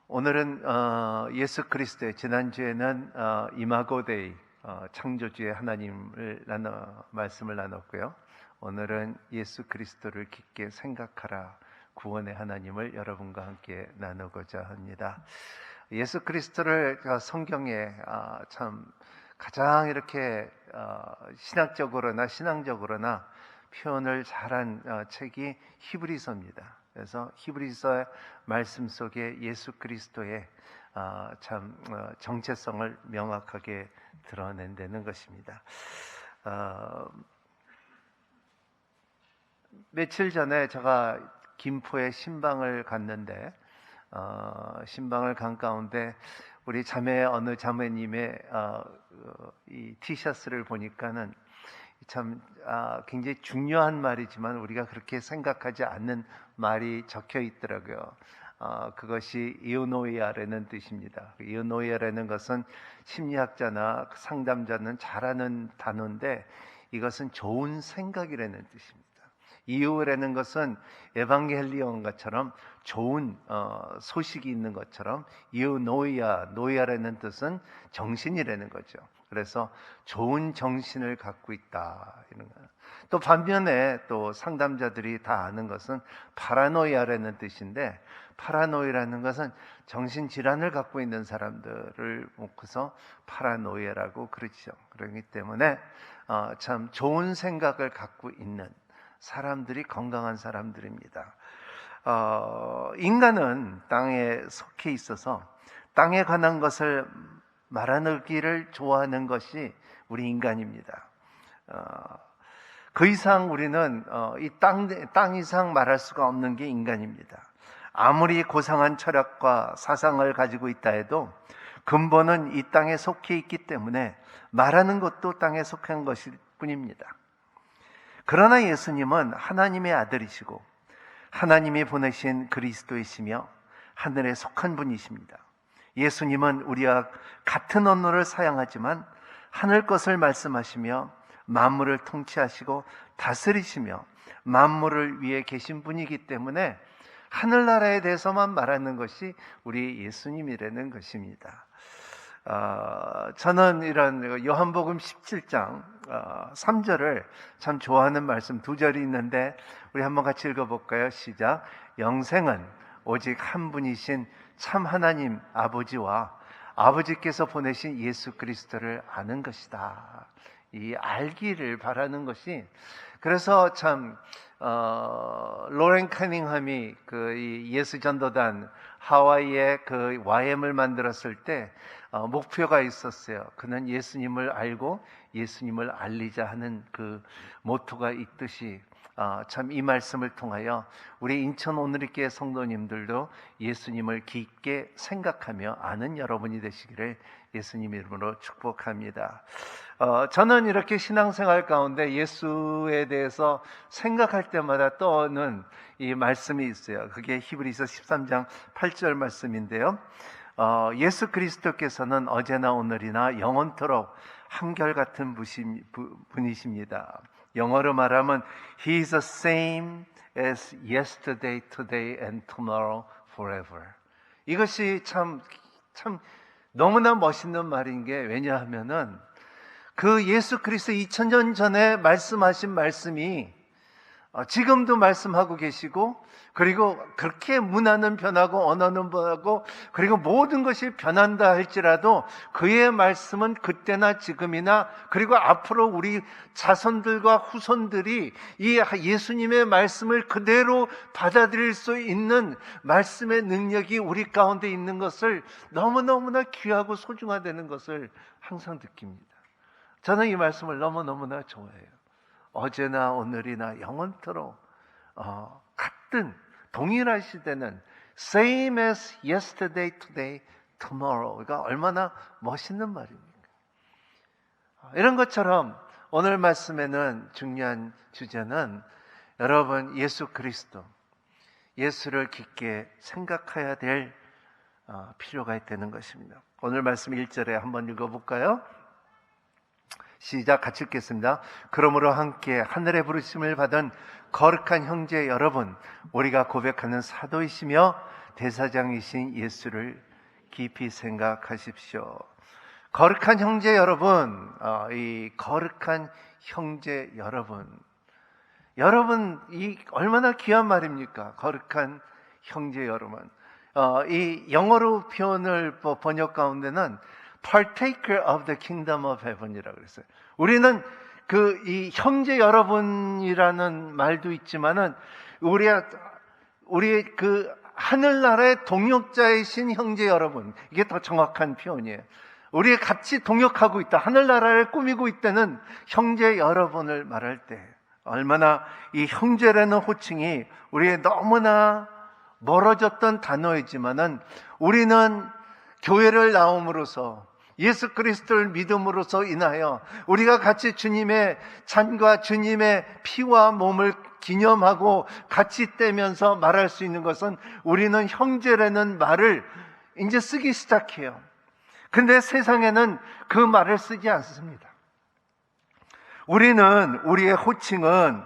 오늘은 예수 그리스도의, 지난주에는 이마고데이, 창조주의 하나님을 말씀을 나눴고요. 오늘은 예수 그리스도를 깊게 생각하라, 구원의 하나님을 여러분과 함께 나누고자 합니다. 예수 그리스도를 성경에 참 가장 이렇게 신학적으로나 신앙적으로나 표현을 잘한 책이 히브리서입니다. 그래서 히브리서의 말씀 속에 예수 그리스도의 참 정체성을 명확하게 드러낸다는 것입니다. 며칠 전에 제가 김포에 신방을 갔는데 신방을 간 가운데 우리 어느 자매님의 이 티셔츠를 보니까는 참 굉장히 중요한 말이지만 우리가 그렇게 생각하지 않는 말이 적혀 있더라고요. 그것이 이오노이아라는 뜻입니다. 이오노이아라는 것은 심리학자나 상담자는 잘 아는 단어인데 이것은 좋은 생각이라는 뜻입니다. 이오라는 것은 에반겔리온 것처럼 좋은 소식이 있는 것처럼 노이아라는 뜻은 정신이라는 거죠. 그래서 좋은 정신을 갖고 있다, 이런 거예요. 또 반면에 또 상담자들이 다 아는 것은 파라노이아라는 뜻인데, 파라노이라는 것은 정신질환을 갖고 있는 사람들을 묶어서 파라노이아라고 그러죠. 그렇기 때문에 참 좋은 생각을 갖고 있는 사람들이 건강한 사람들입니다. 인간은 땅에 속해 있어서 땅에 관한 것을 말하기를 좋아하는 것이 우리 인간입니다. 그 이상 우리는 이 땅 이상 말할 수가 없는 게 인간입니다. 아무리 고상한 철학과 사상을 가지고 있다 해도 근본은 이 땅에 속해 있기 때문에 말하는 것도 땅에 속한 것일 뿐입니다. 그러나 예수님은 하나님의 아들이시고 하나님이 보내신 그리스도이시며 하늘에 속한 분이십니다. 예수님은 우리와 같은 언어를 사용하지만 하늘 것을 말씀하시며 만물을 통치하시고 다스리시며 만물을 위해 계신 분이기 때문에 하늘나라에 대해서만 말하는 것이 우리 예수님이라는 것입니다. 저는 이런 요한복음 17장 3절을 참 좋아하는 말씀 두 절이 있는데 우리 한번 같이 읽어볼까요? 시작. 영생은 오직 한 분이신 참 하나님 아버지와 아버지께서 보내신 예수 그리스도를 아는 것이다. 이 알기를 바라는 것이, 그래서 참 로렌 커닝ham이 이 예수 전도단 하와이에 그 YM을 만들었을 때 목표가 있었어요. 그는 예수님을 알고 예수님을 알리자 하는 그 모토가 있듯이 참 이 말씀을 통하여 우리 인천 오늘리교회 성도님들도 예수님을 깊게 생각하며 아는 여러분이 되시기를 예수님 이름으로 축복합니다. 저는 이렇게 신앙생활 가운데 예수에 대해서 생각할 때마다 떠오르는 이 말씀이 있어요. 그게 히브리서 13장 8절 말씀인데요. 예수 그리스도께서는 어제나 오늘이나 영원토록 한결같은 분이십니다. 영어로 말하면 He is the same as yesterday, today and tomorrow forever. 이것이 참 너무나 멋있는 말인 게, 왜냐하면은 그 예수 그리스도 2000년 전에 말씀하신 말씀이 지금도 말씀하고 계시고, 그리고 그렇게 문화는 변하고 언어는 변하고 그리고 모든 것이 변한다 할지라도 그의 말씀은 그때나 지금이나 그리고 앞으로 우리 자손들과 후손들이 이 예수님의 말씀을 그대로 받아들일 수 있는 말씀의 능력이 우리 가운데 있는 것을 너무너무나 귀하고 소중하다는 것을 항상 느낍니다. 저는 이 말씀을 너무너무나 좋아해요. 어제나 오늘이나 영원토록 같은 동일하시다는 same as yesterday, today, tomorrow가 얼마나 멋있는 말입니까? 이런 것처럼 오늘 말씀에는 중요한 주제는 여러분 예수 그리스도, 예수를 깊게 생각해야 될 필요가 있다는 것입니다. 오늘 말씀 1절에 한번 읽어볼까요? 시작, 같이 읽겠습니다. 그러므로 함께 하늘의 부르심을 받은 거룩한 형제 여러분, 우리가 고백하는 사도이시며 대사장이신 예수를 깊이 생각하십시오. 거룩한 형제 여러분, 이 거룩한 형제 여러분, 이 얼마나 귀한 말입니까? 거룩한 형제 여러분. 이 영어로 표현을 번역 가운데는 partaker of the kingdom of heaven이라고 그랬어요. 우리는 이 형제 여러분이라는 말도 있지만은 우리 그 하늘나라의 동역자이신 형제 여러분, 이게 더 정확한 표현이에요. 우리 같이 동역하고 있다, 하늘나라를 꾸미고 있다는 형제 여러분을 말할 때 얼마나 이 형제라는 호칭이 우리의 너무나 멀어졌던 단어이지만은 우리는 교회를 나옴으로써 예수 그리스도를 믿음으로써 인하여 우리가 같이 주님의 잔과 주님의 피와 몸을 기념하고 같이 떼면서 말할 수 있는 것은 우리는 형제라는 말을 이제 쓰기 시작해요. 근데 세상에는 그 말을 쓰지 않습니다. 원래는 우리의 호칭은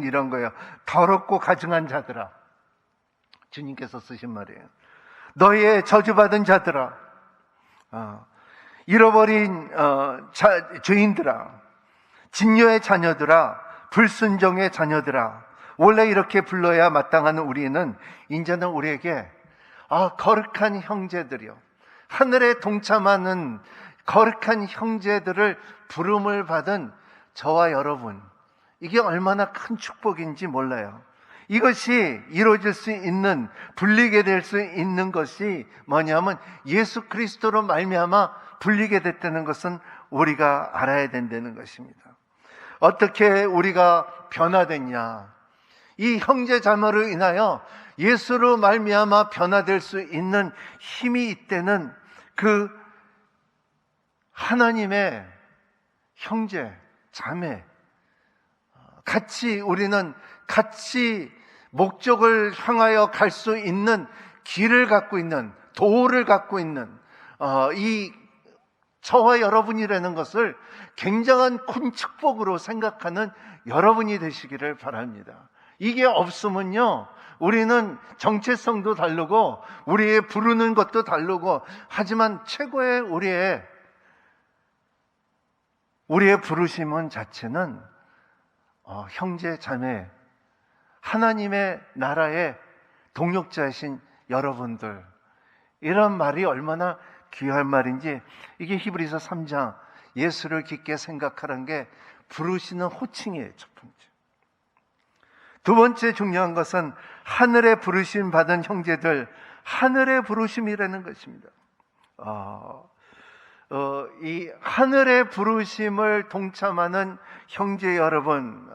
이런 거예요. 더럽고 가증한 자들아. 주님께서 쓰신 말이에요. 너희의 저주받은 자들아, 잃어버린 죄인들아, 진녀의 자녀들아, 불순종의 자녀들아. 원래 이렇게 불러야 마땅한 우리는 이제는 우리에게 거룩한 형제들이요, 하늘에 동참하는 거룩한 형제들을 부름을 받은 저와 여러분, 이게 얼마나 큰 축복인지 몰라요. 이것이 이루어질 수 있는, 불리게 될 수 있는 것이 뭐냐면 예수 그리스도로 말미암아 불리게 됐다는 것은 우리가 알아야 된다는 것입니다. 어떻게 우리가 변화됐냐? 이 형제 자매로 인하여 예수로 말미암아 변화될 수 있는 힘이 있다는 그 하나님의 형제 자매, 우리는 같이 목적을 향하여 갈 수 있는 길을 갖고 있는, 도를 갖고 있는 이 저와 여러분이라는 것을 굉장한 큰 축복으로 생각하는 여러분이 되시기를 바랍니다. 이게 없으면요, 우리는 정체성도 다르고 우리의 부르는 것도 다르고, 하지만 최고의 우리의 부르심은 자체는 형제 자매, 하나님의 나라의 동역자이신 여러분들, 이런 말이 얼마나 귀한 말인지, 이게 히브리서 3장 예수를 깊게 생각하라는 게 부르시는 호칭이에요. 첫 번째. 두 번째 중요한 것은 하늘의 부르심 받은 형제들, 하늘의 부르심이라는 것입니다. 이 하늘의 부르심을 동참하는 형제 여러분,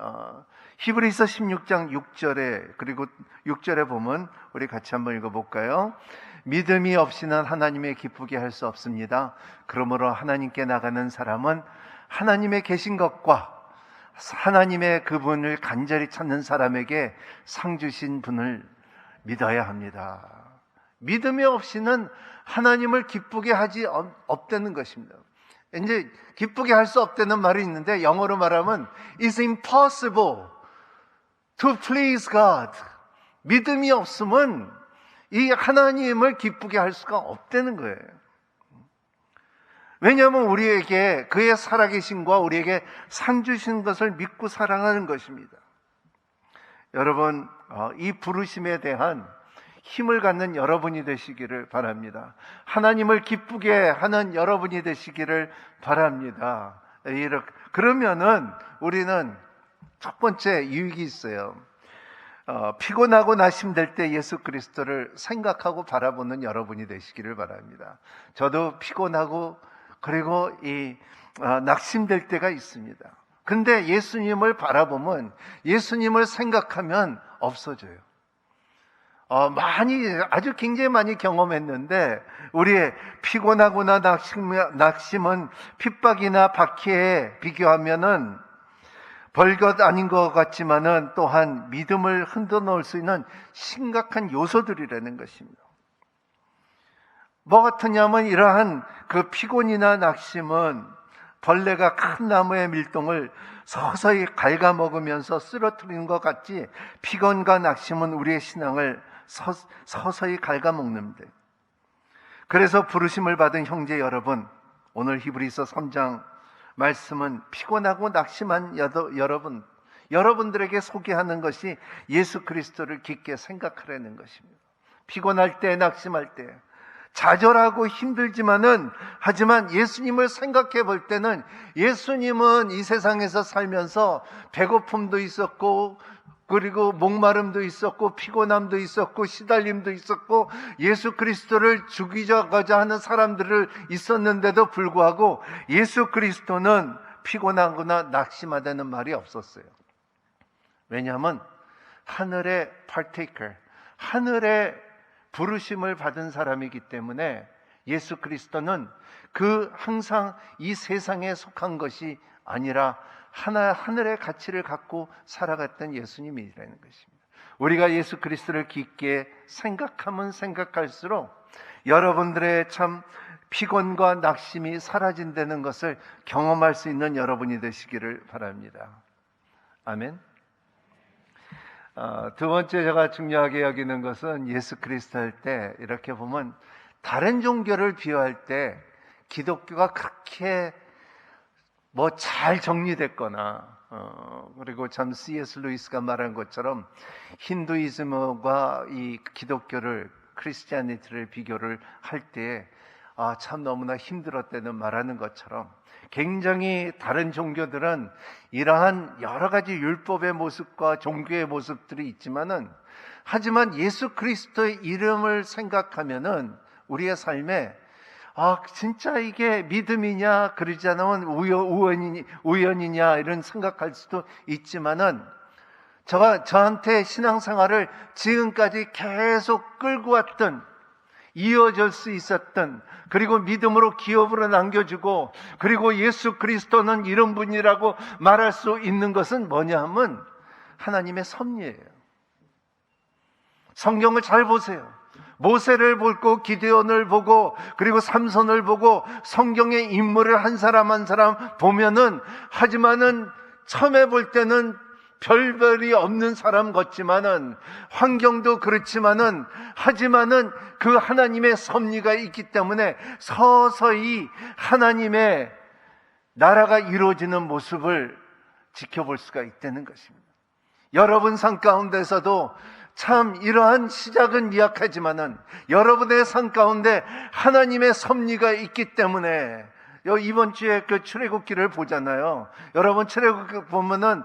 히브리서 16장 6절에, 그리고 6절에 보면 우리 같이 한번 읽어볼까요? 믿음이 없이는 하나님의 기쁘게 할 수 없습니다. 그러므로 하나님께 나가는 사람은 하나님의 계신 것과 하나님의 그분을 간절히 찾는 사람에게 상 주신 분을 믿어야 합니다. 믿음이 없이는 하나님을 기쁘게 하지 없다는 것입니다. 이제 기쁘게 할 수 없다는 말이 있는데, 영어로 말하면 It's impossible to please God. 믿음이 없으면 이 하나님을 기쁘게 할 수가 없다는 거예요. 왜냐하면 우리에게 그의 살아계심과 우리에게 상 주신 것을 믿고 사랑하는 것입니다. 여러분, 이 부르심에 대한 힘을 갖는 여러분이 되시기를 바랍니다. 하나님을 기쁘게 하는 여러분이 되시기를 바랍니다. 그러면은 우리는 첫 번째 유익이 있어요. 피곤하고 낙심될 때 예수 그리스도를 생각하고 바라보는 여러분이 되시기를 바랍니다. 저도 피곤하고 그리고 낙심될 때가 있습니다. 근데 예수님을 바라보면, 예수님을 생각하면 없어져요. 아주 굉장히 많이 경험했는데, 우리의 피곤하거나 낙심은 핍박이나 박해에 비교하면은 별것 아닌 것 같지만은 또한 믿음을 흔들어놓을 수 있는 심각한 요소들이라는 것입니다. 뭐 같으냐면, 이러한 그 피곤이나 낙심은 벌레가 큰 나무의 밀동을 서서히 갉아먹으면서 쓰러뜨리는 것 같이 피곤과 낙심은 우리의 신앙을 서서히 갉아먹는데, 그래서 부르심을 받은 형제 여러분, 오늘 히브리서 3장 말씀은 피곤하고 낙심한 여러분들에게 소개하는 것이 예수 그리스도를 깊게 생각하라는 것입니다. 피곤할 때, 낙심할 때, 좌절하고 힘들지만은, 하지만 예수님을 생각해 볼 때는, 예수님은 이 세상에서 살면서 배고픔도 있었고, 그리고 목마름도 있었고, 피곤함도 있었고, 시달림도 있었고, 예수 그리스도를 죽이자고자 하는 사람들을 있었는데도 불구하고 예수 그리스도는 피곤하거나 낙심하다는 말이 없었어요. 왜냐하면 하늘의 partaker, 하늘의 부르심을 받은 사람이기 때문에 예수 그리스도는 항상 이 세상에 속한 것이 아니라 하늘의 가치를 갖고 살아갔던 예수님이라는 것입니다. 우리가 예수 그리스도를 깊게 생각하면 생각할수록 여러분들의 참 피곤과 낙심이 사라진다는 것을 경험할 수 있는 여러분이 되시기를 바랍니다. 아멘. 두 번째 제가 중요하게 여기는 것은 예수 그리스도 할 때 이렇게 보면 다른 종교를 비유할 때 기독교가 그렇게 잘 정리됐거나 그리고 참 C.S. 루이스가 말한 것처럼 힌두이즘과 이 기독교를 크리스티아니티를 비교를 할 때 참 너무나 힘들었다는 말하는 것처럼 굉장히 다른 종교들은 이러한 여러 가지 율법의 모습과 종교의 모습들이 있지만은, 하지만 예수 그리스도의 이름을 생각하면은 우리의 삶에 진짜 이게 믿음이냐, 그러지 않으면 우연이냐 이런 생각할 수도 있지만은, 저한테 신앙생활을 지금까지 계속 끌고 왔던, 이어질 수 있었던, 그리고 믿음으로 기업으로 남겨주고, 그리고 예수 그리스도는 이런 분이라고 말할 수 있는 것은 뭐냐 하면 하나님의 섭리예요. 성경을 잘 보세요. 모세를 보고, 기드온을 보고, 그리고 삼손을 보고, 성경의 인물을 한 사람 한 사람 보면은, 하지만은 처음에 볼 때는 별별이 없는 사람 같지만은, 환경도 그렇지만은, 하지만은 그 하나님의 섭리가 있기 때문에 서서히 하나님의 나라가 이루어지는 모습을 지켜볼 수가 있다는 것입니다. 여러분 삶 가운데서도 참 이러한 시작은 미약하지만은 여러분의 삶 가운데 하나님의 섭리가 있기 때문에, 이번 주에 출애굽기를 보잖아요. 여러분 출애굽기 보면은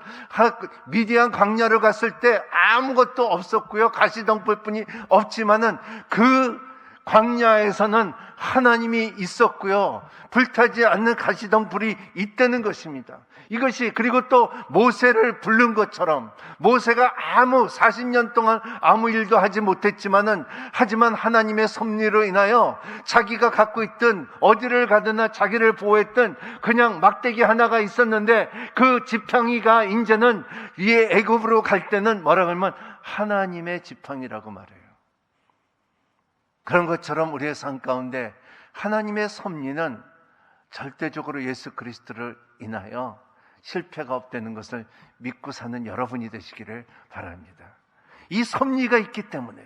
미디안 광야를 갔을 때 아무것도 없었고요, 가시덤불뿐이 없지만은 그 광야에서는 하나님이 있었고요, 불타지 않는 가시덤불이 있다는 것입니다. 이것이, 그리고 또 모세를 부른 것처럼, 모세가 40년 동안 아무 일도 하지 못했지만은, 하지만 하나님의 섭리로 인하여 자기가 갖고 있던, 어디를 가든 자기를 보호했던 그냥 막대기 하나가 있었는데, 그 지팡이가 이제는 위에 애굽으로 갈 때는 뭐라고 하면 하나님의 지팡이라고 말해요. 그런 것처럼 우리의 삶 가운데 하나님의 섭리는 절대적으로 예수 그리스도를 인하여 실패가 없다는 것을 믿고 사는 여러분이 되시기를 바랍니다. 이 섭리가 있기 때문에,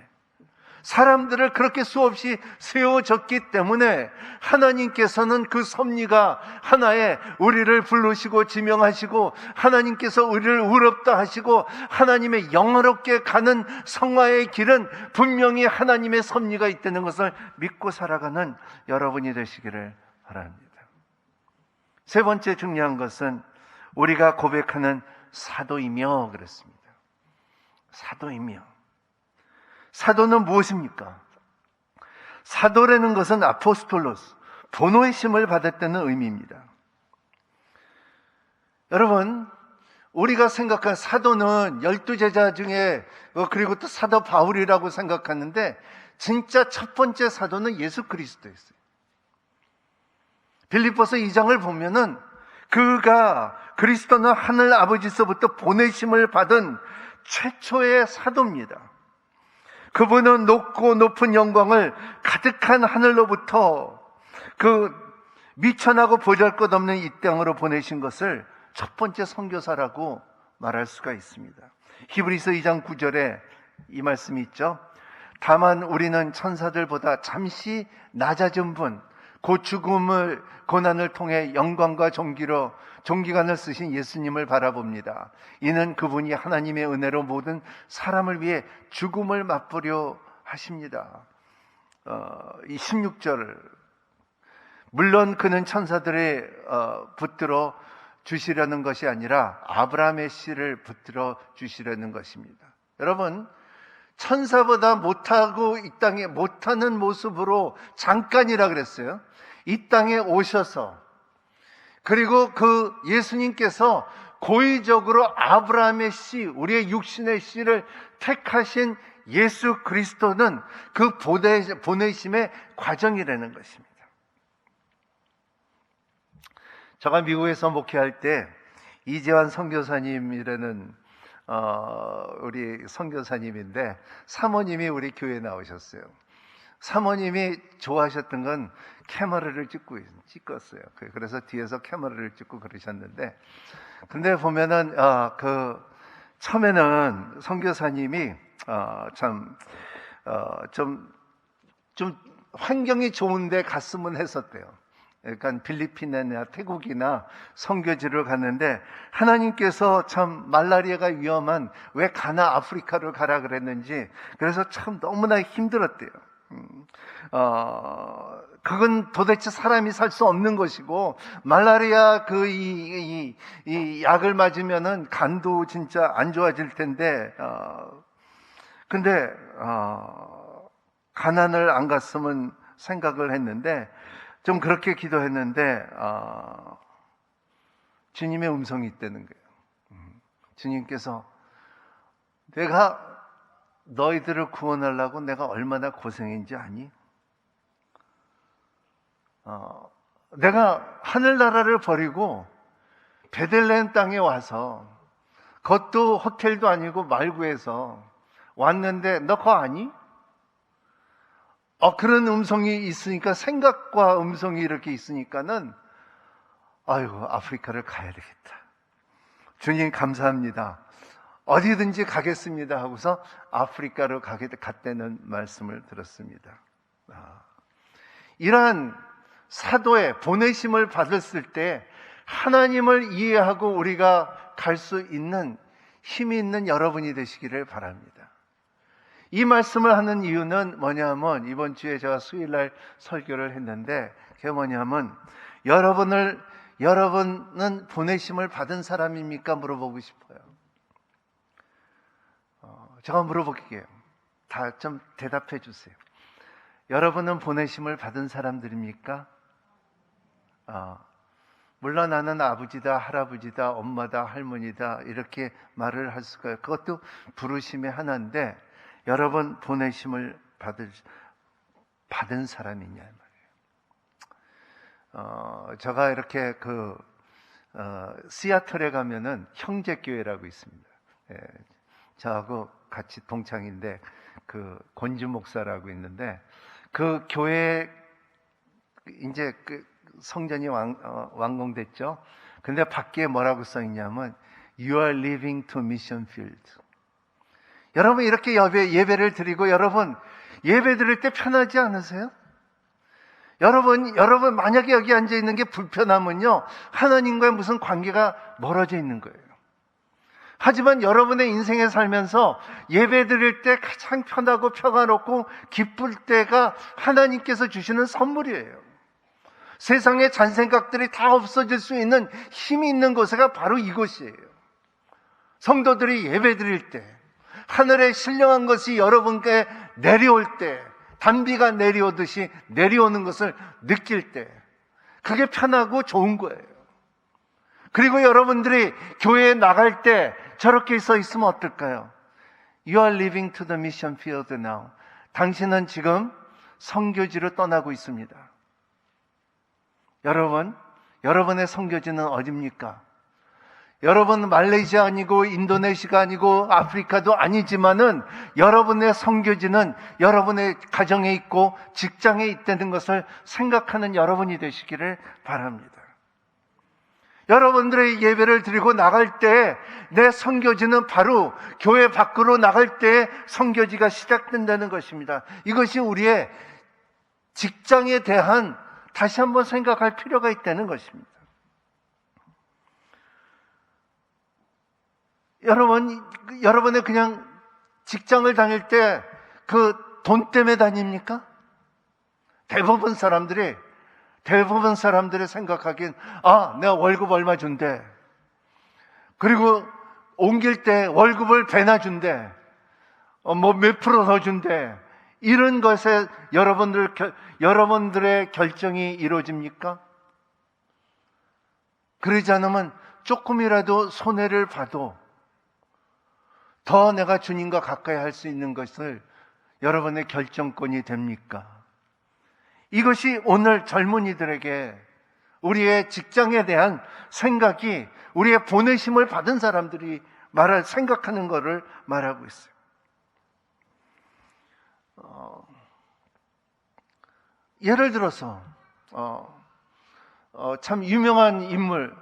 사람들을 그렇게 수없이 세워졌기 때문에 하나님께서는 그 섭리가 하나에 우리를 부르시고 지명하시고, 하나님께서 우리를 의롭다 하시고 하나님의 영화롭게 가는 성화의 길은 분명히 하나님의 섭리가 있다는 것을 믿고 살아가는 여러분이 되시기를 바랍니다. 세 번째 중요한 것은 우리가 고백하는 사도이며 그랬습니다. 사도이며. 사도는 무엇입니까? 사도라는 것은 아포스톨로스, 본호의 심을 받았다는 의미입니다. 여러분, 우리가 생각한 사도는 12제자 중에, 그리고 또 사도 바울이라고 생각하는데, 진짜 첫 번째 사도는 예수 그리스도였어요. 빌립보서 2장을 보면은 그리스도는 하늘 아버지로부터 보내심을 받은 최초의 사도입니다. 그분은 높고 높은 영광을 가득한 하늘로부터 그 미천하고 보잘것없는 이 땅으로 보내신 것을 첫 번째 선교사라고 말할 수가 있습니다. 히브리서 2장 9절에 이 말씀이 있죠. 다만 우리는 천사들보다 잠시 낮아진 분, 곧 죽음을 고난을 통해 영광과 종기관을 쓰신 예수님을 바라봅니다. 이는 그분이 하나님의 은혜로 모든 사람을 위해 죽음을 맛보려 하십니다. 이 16절, 물론 그는 천사들의 붙들어 주시려는 것이 아니라 아브라함의 씨를 붙들어 주시려는 것입니다. 여러분, 천사보다 못하고 이 땅에 못하는 모습으로 잠깐이라 그랬어요. 이 땅에 오셔서, 그리고 그 예수님께서 고의적으로 아브라함의 씨, 우리의 육신의 씨를 택하신 예수 그리스도는 그 보내심의 과정이라는 것입니다. 제가 미국에서 목회할 때 이재환 선교사님이라는 우리 선교사님인데, 사모님이 우리 교회에 나오셨어요. 사모님이 좋아하셨던 건 캐머라를 찍었어요. 그래서 뒤에서 캐머라를 찍고 그러셨는데, 근데 보면은 처음에는 선교사님이 좀 환경이 좋은데 갔으면 했었대요. 그러니까 필리핀이나 태국이나 선교지를 갔는데, 하나님께서 참 말라리아가 위험한, 왜 가나 아프리카를 가라 그랬는지, 그래서 참 너무나 힘들었대요. 그건 도대체 사람이 살 수 없는 것이고, 말라리아 이 약을 맞으면은 간도 진짜 안 좋아질 텐데, 근데 가난을 안 갔으면 생각을 했는데, 좀 그렇게 기도했는데 주님의 음성이 있다는 거예요. 주님께서 내가 너희들을 구원하려고 내가 얼마나 고생했는지 아니? 내가 하늘나라를 버리고 베들레헴 땅에 와서, 그것도 호텔도 아니고 말구에서 왔는데 너 그거 아니? 그런 음성이 있으니까, 생각과 음성이 이렇게 있으니까는, 아이고, 아프리카를 가야 되겠다. 주님 감사합니다. 어디든지 가겠습니다 하고서 아프리카로 갔다는 말씀을 들었습니다. 이러한 사도의 보내심을 받았을 때 하나님을 이해하고 우리가 갈 수 있는 힘이 있는 여러분이 되시기를 바랍니다. 이 말씀을 하는 이유는 뭐냐면, 이번 주에 제가 수요일날 설교를 했는데, 그게 뭐냐면, 여러분은 보내심을 받은 사람입니까? 물어보고 싶어요. 제가 물어볼게요. 다 좀 대답해 주세요. 여러분은 보내심을 받은 사람들입니까? 물론 나는 아버지다, 할아버지다, 엄마다, 할머니다 이렇게 말을 할 수가, 그것도 부르심의 하나인데, 여러분 보내심을 받은 사람이냐 말이에요. 제가 이렇게 시애틀에 가면은 형제교회라고 있습니다. 저하고 같이 동창인데, 권주 목사라고 있는데, 그 교회 이제 성전이 완공됐죠. 근데 밖에 뭐라고 써 있냐면 You are leaving to mission field. 여러분 이렇게 예배를 드리고, 여러분 예배 드릴 때 편하지 않으세요? 여러분 만약에 여기 앉아 있는 게 불편하면요, 하나님과의 무슨 관계가 멀어져 있는 거예요. 하지만 여러분의 인생에 살면서 예배 드릴 때 가장 편하고 평화롭고 기쁠 때가 하나님께서 주시는 선물이에요. 세상의 잔생각들이 다 없어질 수 있는 힘이 있는 곳가 바로 이곳이에요. 성도들이 예배 드릴 때, 하늘에 신령한 것이 여러분께 내려올 때, 단비가 내려오듯이 내려오는 것을 느낄 때, 그게 편하고 좋은 거예요. 그리고 여러분들이 교회에 나갈 때 저렇게 서 있으면 어떨까요? You are leaving to the mission field now. 당신은 지금 선교지로 떠나고 있습니다. 여러분의 선교지는 어디입니까? 여러분 말레이시아 아니고 인도네시아가 아니고 아프리카도 아니지만은 여러분의 선교지는 여러분의 가정에 있고 직장에 있다는 것을 생각하는 여러분이 되시기를 바랍니다. 여러분들의 예배를 드리고 나갈 때 내 선교지는 바로 교회 밖으로 나갈 때 선교지가 시작된다는 것입니다. 이것이 우리의 직장에 대한 다시 한번 생각할 필요가 있다는 것입니다. 여러분의 그냥 직장을 다닐 때 그 돈 때문에 다닙니까? 대부분 사람들이 생각하기엔 내가 월급 얼마 준대. 그리고 옮길 때 월급을 배나 준대. 몇 프로 더 준대. 이런 것에 여러분들의 결정이 이루어집니까? 그러지 않으면 조금이라도 손해를 봐도 더 내가 주님과 가까이 할 수 있는 것을 여러분의 결정권이 됩니까? 이것이 오늘 젊은이들에게 우리의 직장에 대한 생각이 우리의 보내심을 받은 사람들이 생각하는 것을 말하고 있어요. 예를 들어서 참 유명한 인물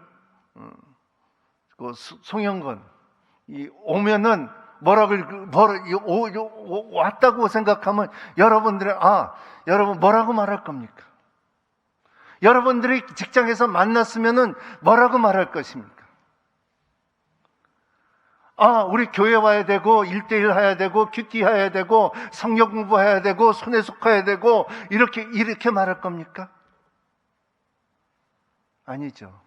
송영건 오면은 왔다고 생각하면 여러분 뭐라고 말할 겁니까? 여러분들이 직장에서 만났으면은 뭐라고 말할 것입니까? 우리 교회 와야 되고 1:1 해야 되고 큐티 해야 되고 성경 공부해야 되고 손에 속해야 되고 이렇게 말할 겁니까? 아니죠.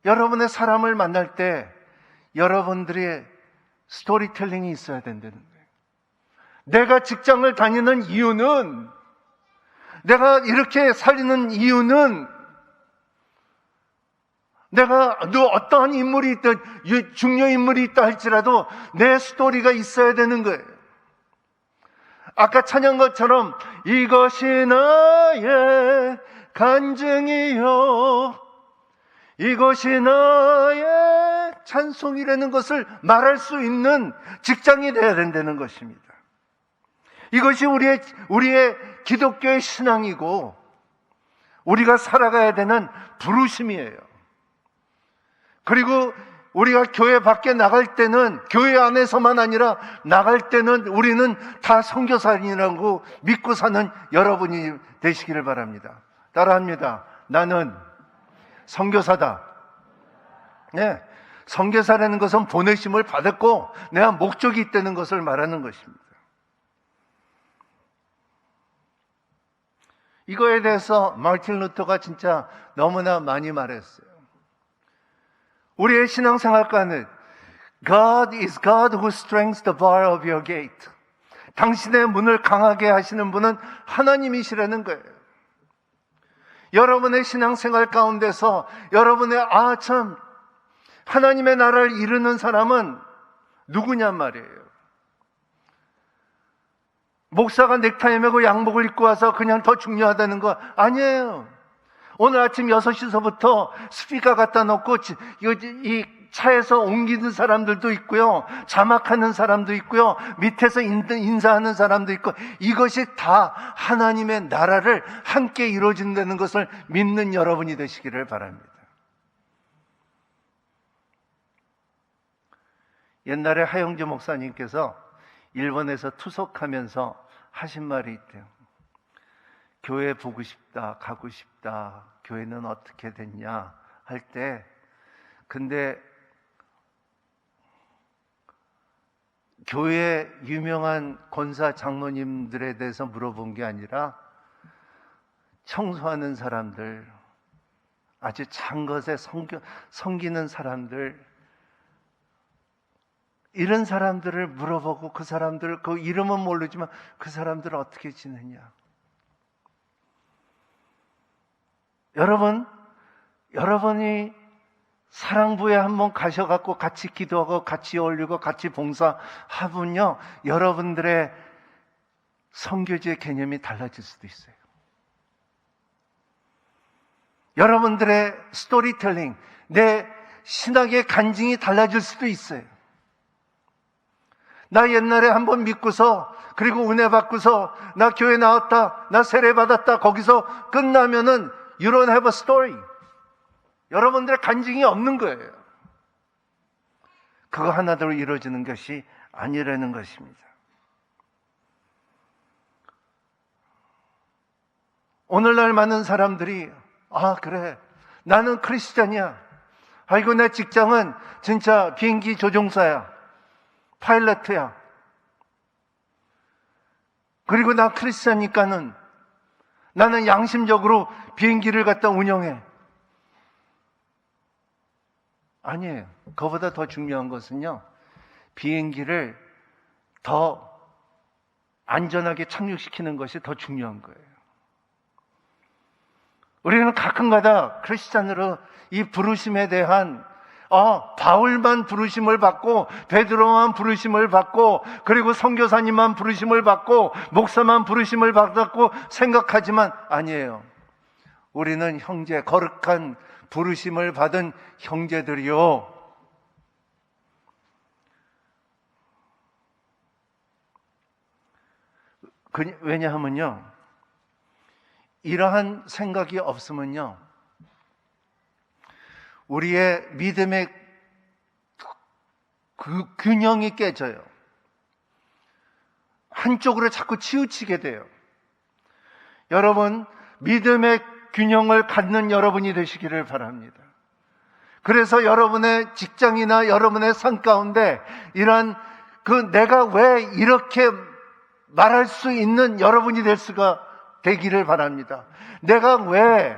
여러분의 사람을 만날 때 여러분들의 스토리텔링이 있어야 된다는 거예요. 내가 직장을 다니는 이유는, 내가 이렇게 살리는 이유는, 내가 어떠한 인물이 있든 중요 인물이 있다 할지라도 내 스토리가 있어야 되는 거예요. 아까 찬양 것처럼 이것이 나의 간증이요 이것이 나의 찬송이라는 것을 말할 수 있는 직장이 되어야 된다는 것입니다. 이것이 우리의 기독교의 신앙이고 우리가 살아가야 되는 부르심이에요. 그리고 우리가 교회 밖에 나갈 때는 교회 안에서만 아니라 나갈 때는 우리는 다 선교사님이라고 믿고 사는 여러분이 되시기를 바랍니다. 따라합니다. 나는 선교사다. 네, 선교사라는 것은 보내심을 받았고 내가 목적이 있다는 것을 말하는 것입니다. 이거에 대해서 마틴 루터가 진짜 너무나 많이 말했어요. 우리의 신앙생활과는 God is God who strengthens the bar of your gate. 당신의 문을 강하게 하시는 분은 하나님이시라는 거예요. 여러분의 신앙생활 가운데서 여러분의 참 하나님의 나라를 이루는 사람은 누구냔 말이에요. 목사가 넥타이 매고 양복을 입고 와서 그냥 더 중요하다는 거 아니에요. 오늘 아침 6시서부터 스피커 갖다 놓고 이 차에서 옮기는 사람들도 있고요. 자막하는 사람도 있고요. 밑에서 인사하는 사람도 있고, 이것이 다 하나님의 나라를 함께 이루어진다는 것을 믿는 여러분이 되시기를 바랍니다. 옛날에 하영주 목사님께서 일본에서 투석하면서 하신 말이 있대요. 교회 보고 싶다, 가고 싶다, 교회는 어떻게 됐냐 할 때, 근데 교회 유명한 권사 장로님들에 대해서 물어본 게 아니라 청소하는 사람들, 아주 작은 것에 섬기는 사람들, 이런 사람들을 물어보고 그 사람들, 그 이름은 모르지만 그 사람들을 어떻게 지내냐. 여러분이 사랑부에 한번 가셔갖고 같이 기도하고 같이 어울리고 같이 봉사하면요, 여러분들의 선교지의 개념이 달라질 수도 있어요. 여러분들의 스토리텔링, 내 신학의 간증이 달라질 수도 있어요. 나 옛날에 한번 믿고서 그리고 은혜 받고서 나 교회 나왔다, 나 세례 받았다, 거기서 끝나면은 you don't have a story. 여러분들의 간증이 없는 거예요. 그거 하나대로 이루어지는 것이 아니라는 것입니다. 오늘날 많은 사람들이 그래, 나는 크리스찬이야. 아이고, 내 직장은 진짜 비행기 조종사야, 파일럿이야. 그리고 나 크리스찬이니까는 나는 양심적으로 비행기를 갖다 운영해. 아니에요. 그거보다 더 중요한 것은요, 비행기를 더 안전하게 착륙시키는 것이 더 중요한 거예요. 우리는 가끔가다 크리스찬으로 이 부르심에 대한 바울만 부르심을 받고 베드로만 부르심을 받고 그리고 선교사님만 부르심을 받고 목사만 부르심을 받았고 생각하지만 아니에요. 우리는 형제, 거룩한 부르심을 받은 형제들이요, 왜냐하면요, 이러한 생각이 없으면요, 우리의 믿음의 그 균형이 깨져요. 한쪽으로 자꾸 치우치게 돼요. 여러분, 믿음의 균형을 갖는 여러분이 되시기를 바랍니다. 그래서 여러분의 직장이나 여러분의 삶 가운데 이러한 내가 왜 이렇게 말할 수 있는 여러분이 되기를 바랍니다. 내가 왜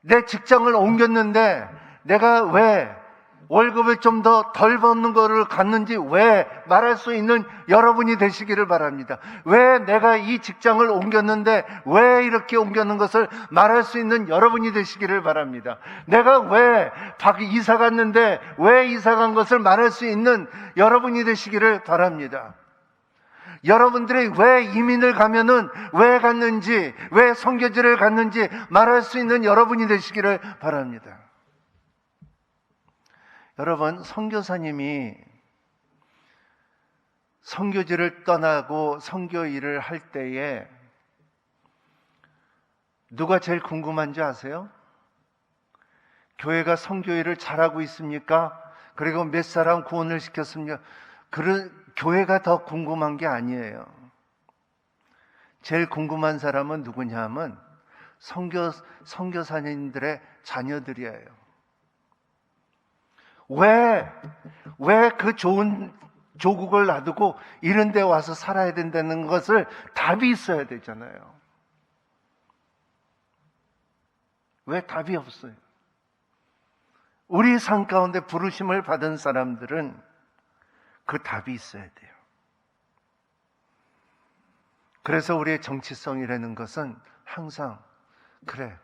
내 직장을 옮겼는데 내가 왜 월급을 좀 더 덜 받는 거를 갖는지 왜 말할 수 있는 여러분이 되시기를 바랍니다. 왜 내가 이 직장을 옮겼는데 왜 이렇게 옮겼는 것을 말할 수 있는 여러분이 되시기를 바랍니다. 내가 왜 이사 갔는데 왜 이사 간 것을 말할 수 있는 여러분이 되시기를 바랍니다. 여러분들이 왜 이민을 가면은 왜 갔는지, 왜 선교지를 갔는지 말할 수 있는 여러분이 되시기를 바랍니다. 여러분, 선교사님이 선교지를 떠나고 선교 일을 할 때에 누가 제일 궁금한지 아세요? 교회가 선교 일을 잘하고 있습니까? 그리고 몇 사람 구원을 시켰습니까? 교회가 더 궁금한 게 아니에요. 제일 궁금한 사람은 누구냐 하면 선교사님들의 자녀들이에요. 왜 그 좋은 조국을 놔두고 이런 데 와서 살아야 된다는 것을 답이 있어야 되잖아요. 왜 답이 없어요? 우리 삶 가운데 부르심을 받은 사람들은 그 답이 있어야 돼요. 그래서 우리의 정치성이라는 것은 항상 그래,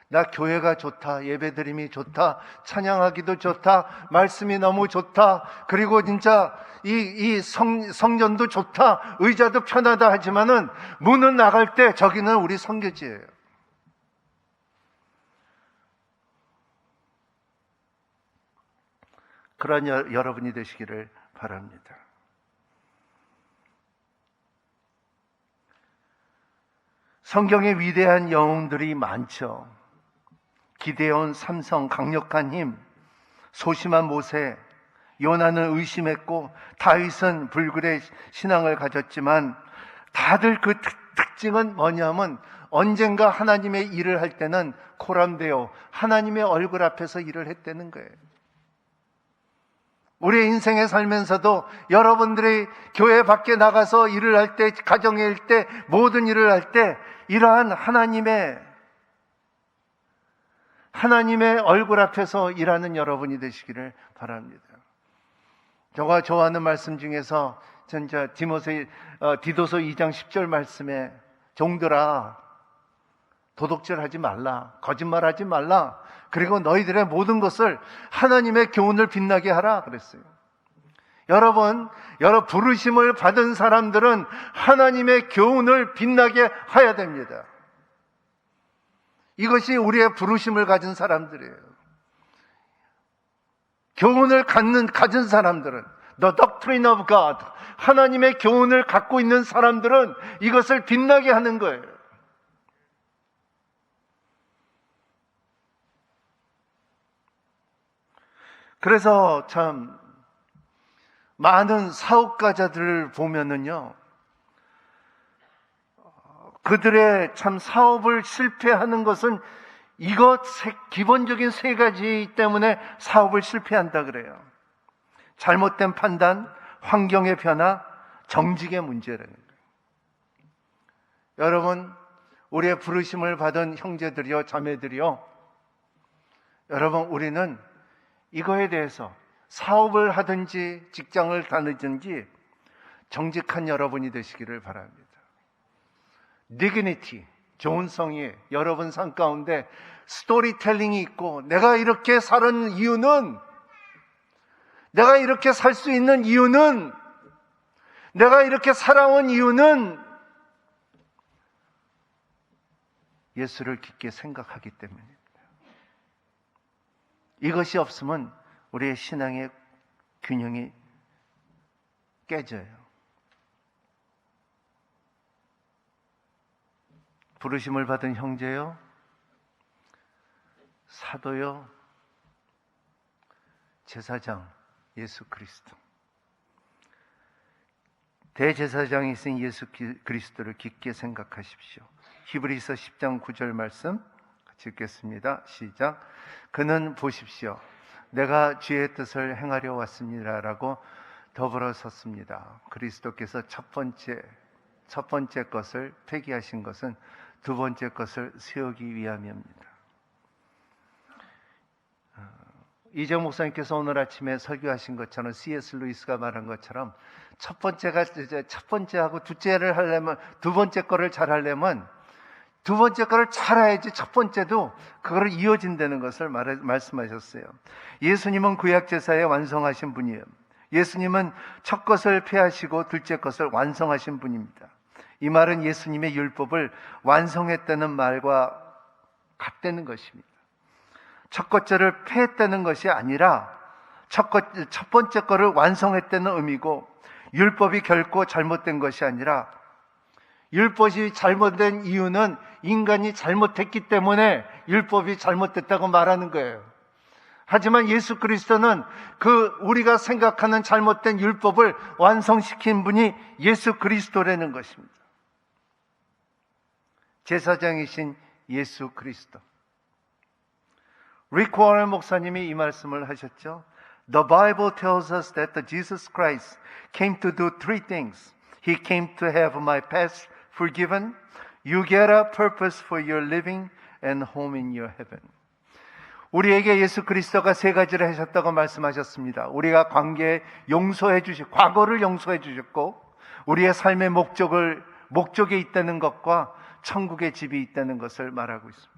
나 교회가 좋다, 예배드림이 좋다, 찬양하기도 좋다, 말씀이 너무 좋다, 그리고 진짜 이 성전도 좋다, 의자도 편하다 하지만은 문은 나갈 때 저기는 우리 선교지예요. 그런 여러분이 되시기를 바랍니다. 성경에 위대한 영웅들이 많죠. 기데온, 삼성, 강력한 힘, 소심한 모세, 요나는 의심했고 다윗은 불굴의 신앙을 가졌지만 다들 그 특징은 뭐냐면 언젠가 하나님의 일을 할 때는 코람되어 하나님의 얼굴 앞에서 일을 했다는 거예요. 우리의 인생에 살면서도 여러분들이 교회 밖에 나가서 일을 할 때, 가정에 일 때, 모든 일을 할 때 이러한 하나님의 얼굴 앞에서 일하는 여러분이 되시기를 바랍니다. 제가 좋아하는 말씀 중에서 진짜 디도서 2장 10절 말씀에 종들아, 도둑질하지 말라, 거짓말하지 말라, 그리고 너희들의 모든 것을 하나님의 교훈을 빛나게 하라 그랬어요. 여러분 부르심을 받은 사람들은 하나님의 교훈을 빛나게 해야 됩니다. 이것이 우리의 부르심을 가진 사람들이에요. 교훈을 가진 사람들은, The Doctrine of God, 하나님의 교훈을 갖고 있는 사람들은 이것을 빛나게 하는 거예요. 그래서 참 많은 사업가자들을 보면은요, 그들의 참 사업을 실패하는 것은 기본적인 세 가지 때문에 사업을 실패한다 그래요. 잘못된 판단, 환경의 변화, 정직의 문제라는 거예요. 여러분, 우리의 부르심을 받은 형제들이요, 자매들이요, 여러분, 우리는 이거에 대해서 사업을 하든지 직장을 다니든지 정직한 여러분이 되시기를 바랍니다. 디그니티, 좋은 성의, 여러분 삶 가운데 스토리텔링이 있고, 내가 이렇게 사는 이유는, 내가 이렇게 살 수 있는 이유는, 내가 이렇게 살아온 이유는 예수를 깊게 생각하기 때문입니다. 이것이 없으면 우리의 신앙의 균형이 깨져요. 부르심을 받은 형제요, 사도요, 제사장 예수 그리스도, 대제사장이신 예수 그리스도를 깊게 생각하십시오. 히브리서 10장 9절 말씀 같이 읽겠습니다. 시작. 그는 보십시오, 내가 주의 뜻을 행하려 왔습니다라고 더불어 섰습니다. 그리스도께서 첫 번째 것을 폐기하신 것은 두 번째 것을 세우기 위함입니다. 이정 목사님께서 오늘 아침에 설교하신 것처럼, C.S. 루이스가 말한 것처럼, 첫 번째하고 둘째를 하려면, 두 번째 거를 잘 하려면 두 번째 거를 잘 해야지 첫 번째도 그거를 이어진다는 것을 말씀하셨어요. 예수님은 구약제사에 완성하신 분이에요. 예수님은 첫 것을 폐하시고 둘째 것을 완성하신 분입니다. 이 말은 예수님의 율법을 완성했다는 말과 같다는 것입니다. 첫 번째를 폐했다는 것이 아니라 첫 번째 거를 완성했다는 의미고, 율법이 결코 잘못된 것이 아니라, 율법이 잘못된 이유는 인간이 잘못했기 때문에 율법이 잘못됐다고 말하는 거예요. 하지만 예수 그리스도는 우리가 생각하는 잘못된 율법을 완성시킨 분이 예수 그리스도라는 것입니다. 제사장이신 예수 그리스도. 리크 워런 목사님이 이 말씀을 하셨죠. The Bible tells us that Jesus Christ came to do three things. He came to have my past forgiven, you get a purpose for your living, and home in your heaven. 우리에게 예수 그리스도가 세 가지를 하셨다고 말씀하셨습니다. 우리가 과거를 용서해 주셨고, 우리의 삶의 목적에 있다는 것과 천국의 집이 있다는 것을 말하고 있습니다.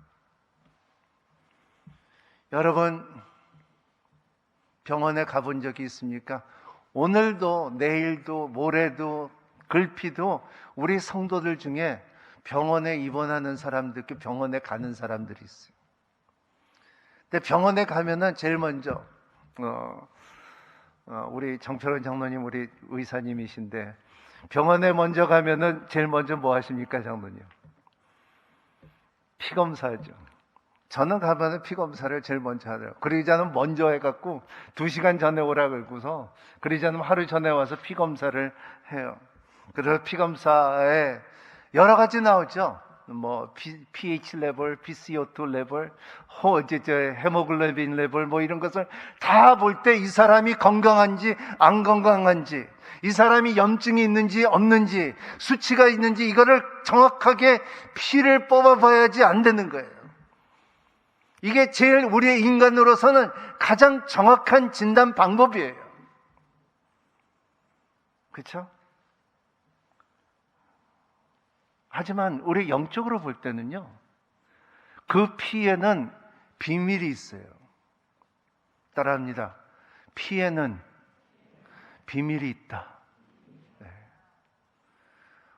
여러분, 병원에 가본 적이 있습니까? 오늘도, 내일도, 모레도, 글피도 우리 성도들 중에 병원에 입원하는 사람들, 병원에 가는 사람들이 있어요. 근데 병원에 가면은 제일 먼저, 우리 정철원 장로님, 우리 의사님이신데, 병원에 먼저 가면은 제일 먼저 뭐 하십니까, 장로님? 피 검사죠. 저는 가면은 피 검사를 제일 먼저 하더라고요. 그러자는 먼저 해갖고 2시간 전에 오라 그러고서, 그러자는 하루 전에 와서 피 검사를 해요. 그래서 피 검사에 여러 가지 나오죠. 뭐 pH 레벨, PCO2 레벨, 헤모글로빈 레벨, 뭐 이런 것을 다 볼 때 이 사람이 건강한지 안 건강한지, 이 사람이 염증이 있는지 없는지, 수치가 있는지, 이거를 정확하게 피를 뽑아봐야지 안 되는 거예요. 이게 제일 우리의 인간으로서는 가장 정확한 진단 방법이에요. 그렇죠? 하지만 우리 영적으로 볼 때는요, 그 피에는 비밀이 있어요. 따라합니다. 피에는 비밀이 있다. 네.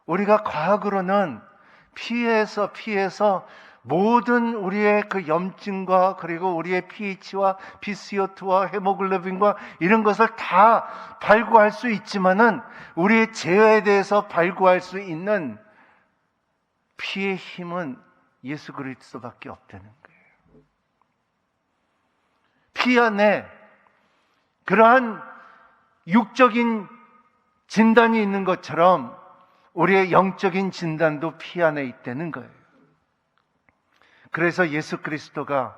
우리가 과학으로는 피에서 모든 우리의 그 염증과 그리고 우리의 pH와 BCO2와 헤모글로빈과 이런 것을 다 발구할 수 있지만은 우리의 죄에 대해서 발구할 수 있는 피의 힘은 예수 그리스도밖에 없다는 거예요. 피 안에 그러한 육적인 진단이 있는 것처럼 우리의 영적인 진단도 피 안에 있다는 거예요. 그래서 예수 그리스도가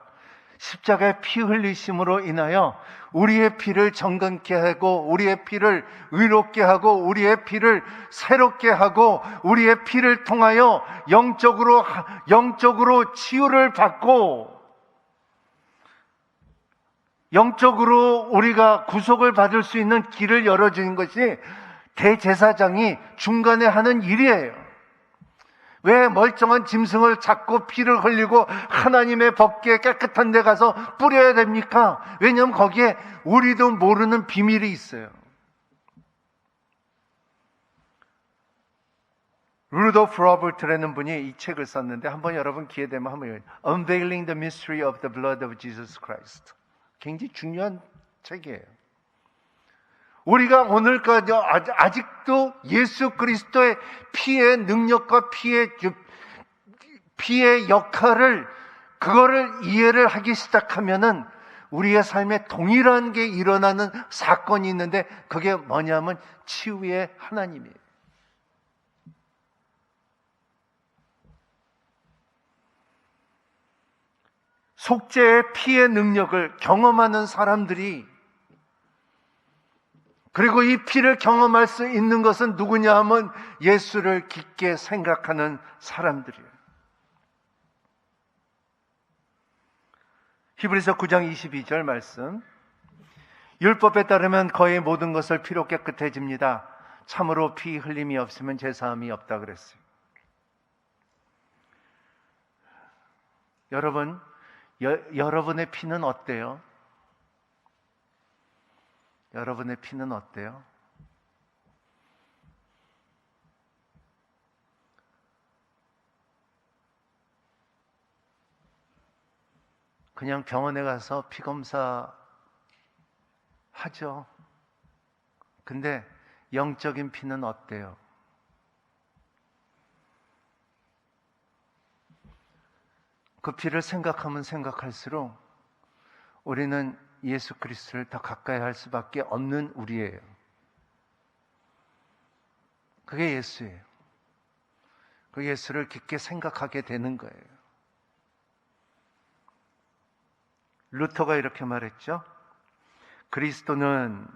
십자가의 피 흘리심으로 인하여 우리의 피를 정건케 하고 우리의 피를 의롭게 하고 우리의 피를 새롭게 하고 우리의 피를 통하여 영적으로 치유를 받고 영적으로 우리가 구속을 받을 수 있는 길을 열어주는 것이 대제사장이 중간에 하는 일이에요. 왜 멀쩡한 짐승을 잡고 피를 흘리고 하나님의 법궤 깨끗한 데 가서 뿌려야 됩니까? 왜냐하면 거기에 우리도 모르는 비밀이 있어요. 루돌프 로버트라는 분이 이 책을 썼는데 한번 여러분 기회 되면 한번 Unveiling the Mystery of the Blood of Jesus Christ. 굉장히 중요한 책이에요. 우리가 오늘까지 아직도 예수 그리스도의 피의 능력과 피의 역할을 그거를 이해를 하기 시작하면은 우리의 삶에 동일한 게 일어나는 사건이 있는데 그게 뭐냐면 치유의 하나님이에요. 속죄의 피의 능력을 경험하는 사람들이 그리고 이 피를 경험할 수 있는 것은 누구냐 하면 예수를 깊게 생각하는 사람들이에요. 히브리서 9장 22절 말씀. 율법에 따르면 거의 모든 것을 피로 깨끗해집니다. 참으로 피 흘림이 없으면 제사함이 없다 그랬어요. 여러분, 여러분의 피는 어때요? 여러분의 피는 어때요? 그냥 병원에 가서 피 검사 하죠. 근데 영적인 피는 어때요? 그 피를 생각하면 생각할수록 우리는 예수 그리스도를 더 가까이 할 수밖에 없는 우리예요. 그게 예수예요. 그 예수를 깊게 생각하게 되는 거예요. 루터가 이렇게 말했죠. 그리스도는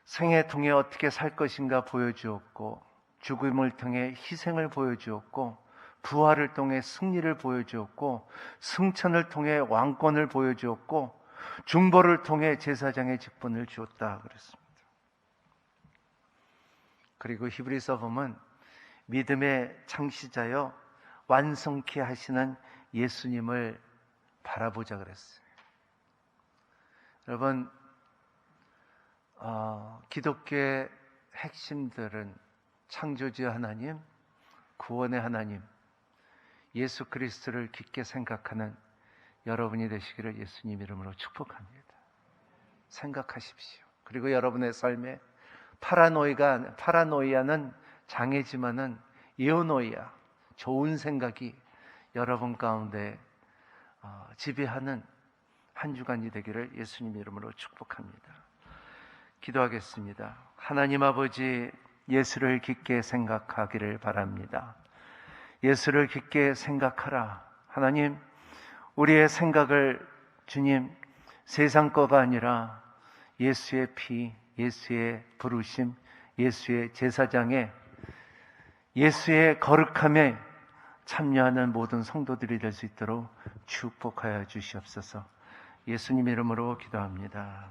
생애 통해 어떻게 살 것인가 보여주었고 죽음을 통해 희생을 보여주었고 부활을 통해 승리를 보여주었고 승천을 통해 왕권을 보여주었고 중보를 통해 제사장의 직분을 주었다 그랬습니다. 그리고 히브리서 보면 믿음의 창시자여 완성케 하시는 예수님을 바라보자 그랬어요. 여러분, 기독교의 핵심들은 창조주 하나님, 구원의 하나님, 예수 그리스도를 깊게 생각하는 여러분이 되시기를 예수님 이름으로 축복합니다. 생각하십시오. 그리고 여러분의 삶에 파라노이아는 장애지만은 이오노이아, 좋은 생각이 여러분 가운데 지배하는 한 주간이 되기를 예수님 이름으로 축복합니다. 기도하겠습니다. 하나님 아버지, 예수를 깊게 생각하기를 바랍니다. 예수를 깊게 생각하라. 하나님, 우리의 생각을 주님 세상 거가 아니라 예수의 피, 예수의 부르심, 예수의 제사장에 예수의 거룩함에 참여하는 모든 성도들이 될 수 있도록 축복하여 주시옵소서. 예수님 이름으로 기도합니다.